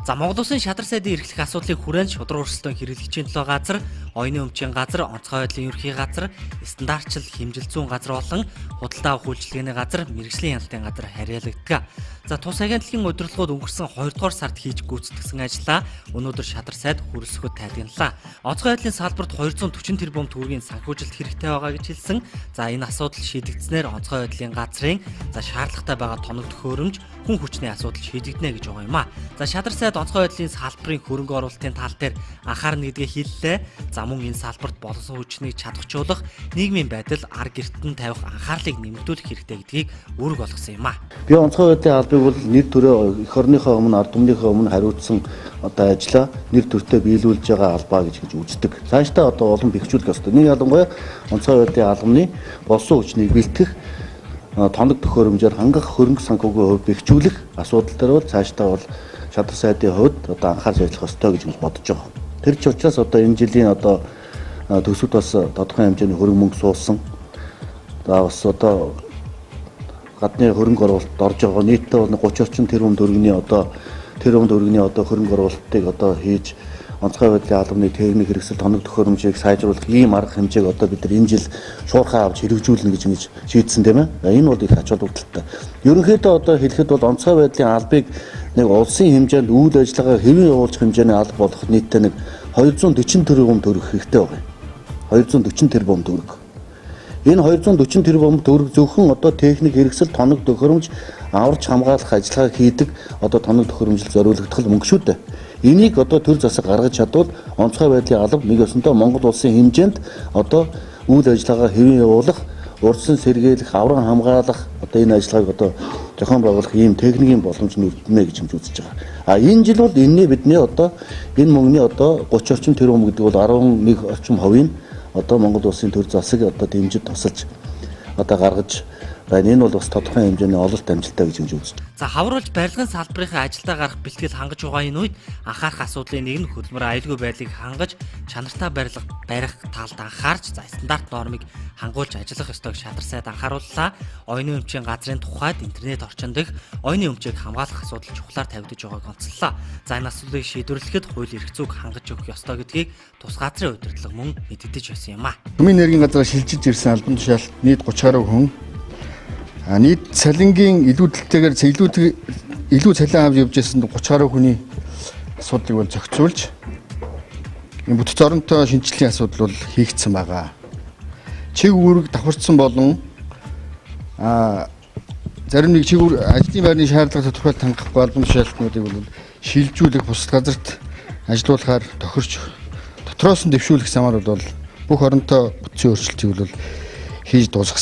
За Монгол Улсын шадар сайдын эрхлэх асуудлыг хүрээнд шудраг өрсөлдөөн хэрэглэгчийн төлөө газар, оюуны өмчийн газар, онцгой байдлын ерхий газар, стандартчил хэмжил зүүн газар болон худалдаа авах үйлчилгээний газар, мэргэжлийн хяналтын газар хариалагддаг. За тус агентлагийн удирдлагууд өнгөрсөн 2 дугаар сард хийж гүйцэтгсэн ажлаа өнөөдөр шадар сайд хүрэлцэхэд тайлгналаа. Онцгой байдлын салбарт 240 тэрбум төгрөгийн санхүүжилт хэрэгтэй байгаа гэж хэлсэн. За энэ асуудал шийдэгдснээр онцгой байдлын газрын шаардлагатай байгаа тоног төхөөрөмж, хүн хүчний асуудал шийдэгдэнэ гэж байгаа юм а. За шадар сайд онцгой байдлын салбарын хөрөнгө оруулалтын тал дээр анхаарна гэдгээ хэллээ. За мөн энэ салбарт болсон хүчнийг чадахжуулах, нийгмийн байдал ар гертэн тавих анхаарлыг нэмэгдүүлэх хэрэгтэй гэдгийг үүрэг болгосон юм а. Би онцгой байдлын албыг бол нэр төрөө эх орныхоо өмнө, ард түмнийхээ өмнө хариуцсан ажлаа нэр төртөө биелүүлж байгаа албаа гэж үздэг. Цаашдаа олон бэхжүүлэх ёстой. Нэг ялангуяа онцгой байдлын албаны болсон хүчнийг бэлтгэх, тоног төхөөрөмжөөр хангах, хөрөнгө санхүүгийн хувьд бэхжүүлэх асуудал дээр бол цаашдаа бол шадар сайдын хувьд анхаарч ажиллах ёстой гэж бодож байгаа. Тэр ч учраас энэ жилийн төсөвт бас тодорхой хэмжээний хөрөнгө мөнгө суулсан. Бас гадны хөрөнгө оруулалт орж байгаа нийтдээ 30 орчим тэрбум төгрөгийн хөрөнгө оруулалтыг хийж онцгой байдлын албаны техник хэрэгсэл тоног төхөөрөмжийг сайжруулах ийм арга хэмжээг бид нар энэ жил шуурхаа авч хэрэгжүүлнэ гэж шийдсэн тийм ээ. Энэ бол их ач холбогдолтой. Ерөнхийдөө хэлэхэд бол онцгой байдлын албыг нэг улсын хэмжээнд үйл ажиллагаа хэвэн явуулах хэмжээний алба болох нийтдээ 240 тэрбум төгрөг хэрэгтэй байна. 240 тэрбум төгрөг. Энэ 240 тэрбум төгрөг зөвхөн техник хэрэгсэл тоног төхөөрөмж аварч хамгаалах ажиллагааг хийдэг тоног төхөөрөмжлөлд зориулагдах мөнгө шүү дээ. Энийг төр засаг гаргаж чадвал онцгой байдлын алба нэг өсөндөө Монгол улсын хэмжээнд үйл ажиллагаа хэвэн явуулах, урдсан сэргийлэх, авран хамгаалах энэ ажиллагааг зохион байгуулах ийм техникийн боломж нэмэгдэнэ гэж үзэж байгаа. Энэ жил бол бидний энэ мөнгөний 30 орчим тэрбум гэдэг бол 11 орчим хувийн Монгол улсын төр засаг дэмжиж тусалж гаргаж байна. Энэ бол бас тодорхой хэмжээний ололт амжилттай гэж үзэж байна. За хавруулж барилгын салбарынхаа ажилдаа гарах бэлтгэл хангаж байгаа энэ үед анхаарах асуудлын нэг нь хөдөлмөр аюулгүй байдлыг хангаж чанартай барилга барих талд анхаарч стандарт нормыг хангуулж ажиллах ёстойг шадар сайд анхаарууллаа. Оюуны өмчийн газрын тухайд интернет орчинд дэх оюуны өмчийг хамгаалах асуудал чухлаар тавигдаж байгааг онцллоо. За энэ асуудлыг шийдвэрлэхэд хууль эрх зүйг хангаж өгөх ёстой гэдгийг тус газрын удирдлага мөн мэддэж байсан юм а. Төмийн энергийн газраас шилжиж ирсэн албан тушаалт нийт 30 гаруй хүн нийт цалингийн илүүдэлтэйгээр илүү цалин авч явж байсан 30 гаруй хүний асуудлыг бол зохицуулж бүтэц оронтой шинжилгээний асуудал бол хийгдсэн байгаа. Чиг үүрэг давхарцсан болон зарим нэг чиг ажлын байрны шаардлага тодорхойлт хангах албан тушаалтнуудыг бол шилжүүлэх, бусад газарт ажилуулахаар тохирч дотроос нь дэвшүүлэх замаар бол бүх оронтой бүтцийн өөрчлөлтийг бол хийж дуусгасан.